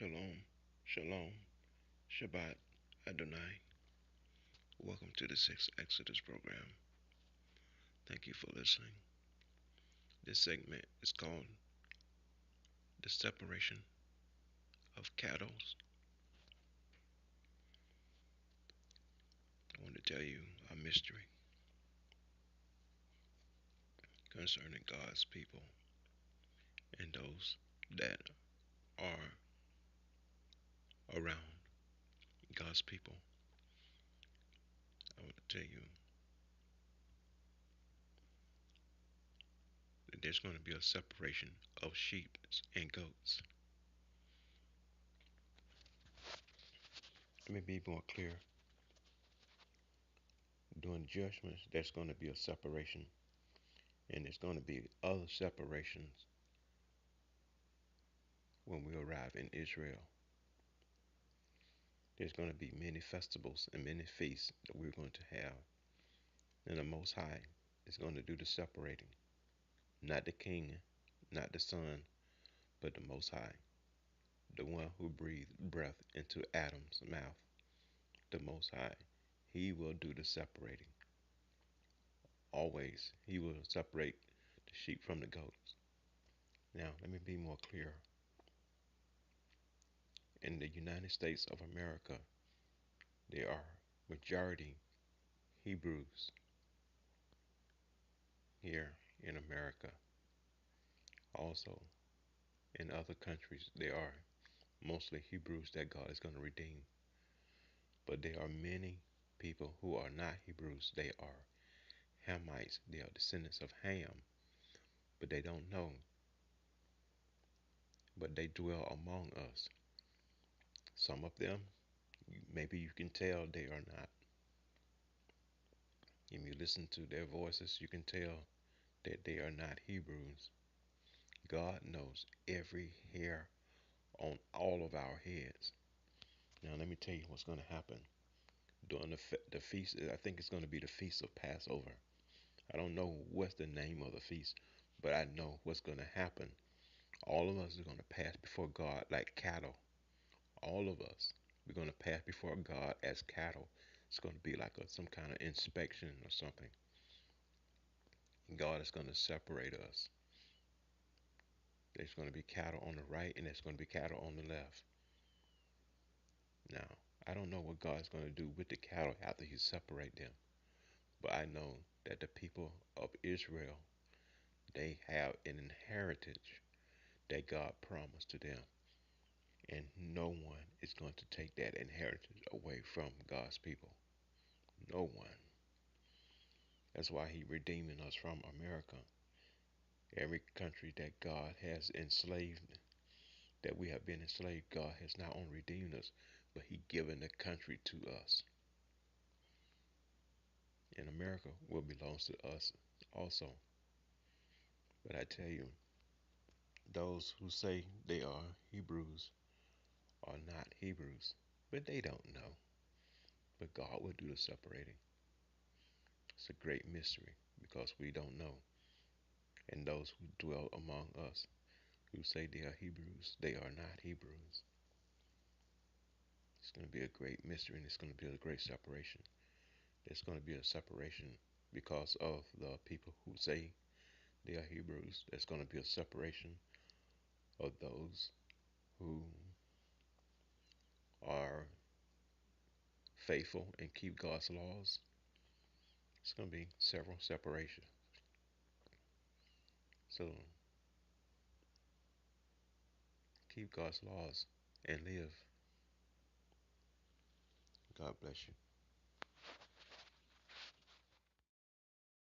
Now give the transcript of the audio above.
Shalom, Shalom, Shabbat, Adonai. Welcome to the Sixth Exodus program. Thank you for listening. This segment is called The Separation of Cattle. I want to tell you a mystery concerning God's people and those that are around God's people. I want to tell you that there's going to be a separation of sheep and goats. Let me be more clear. During judgments, there's going to be a separation, and there's going to be other separations when we arrive in Israel. There's going to be many festivals and many feasts that we're going to have. And the Most High is going to do the separating. Not the king, not the son, but the Most High. The one who breathed breath into Adam's mouth. The Most High. He will do the separating. Always. He will separate the sheep from the goats. Now, let me be more clear. In the United States of America, there are majority Hebrews here in America. Also, in other countries, there are mostly Hebrews that God is going to redeem. But there are many people who are not Hebrews. They are Hamites. They are descendants of Ham. But they don't know. But they dwell among us. Some of them, maybe you can tell they are not. If you listen to their voices, you can tell that they are not Hebrews. God knows every hair on all of our heads. Now, let me tell you what's going to happen. During the feast, I think it's going to be the Feast of Passover. I don't know what's the name of the feast, but I know what's going to happen. All of us are going to pass before God like cattle. All of us. We're going to pass before God as cattle. It's going to be like some kind of inspection or something. And God is going to separate us. There's going to be cattle on the right and there's going to be cattle on the left. Now, I don't know what God's going to do with the cattle after He separate them. But I know that the people of Israel, they have an inheritance that God promised to them. And no one is going to take that inheritance away from God's people. No one. That's why He redeeming us from America. Every country that God has enslaved, that we have been enslaved, God has not only redeemed us, but He given the country to us. And America will belong to us also. But I tell you, those who say they are Hebrews are not Hebrews, but they don't know. But God will do the separating. It's a great mystery because we don't know. And those who dwell among us who say they are Hebrews, they are not Hebrews. It's going to be a great mystery and it's going to be a great separation. There's going to be a separation because of the people who say they are Hebrews. There's going to be a separation of those who are faithful and keep God's laws. It's going to be several separations. So keep God's laws and live. God bless you.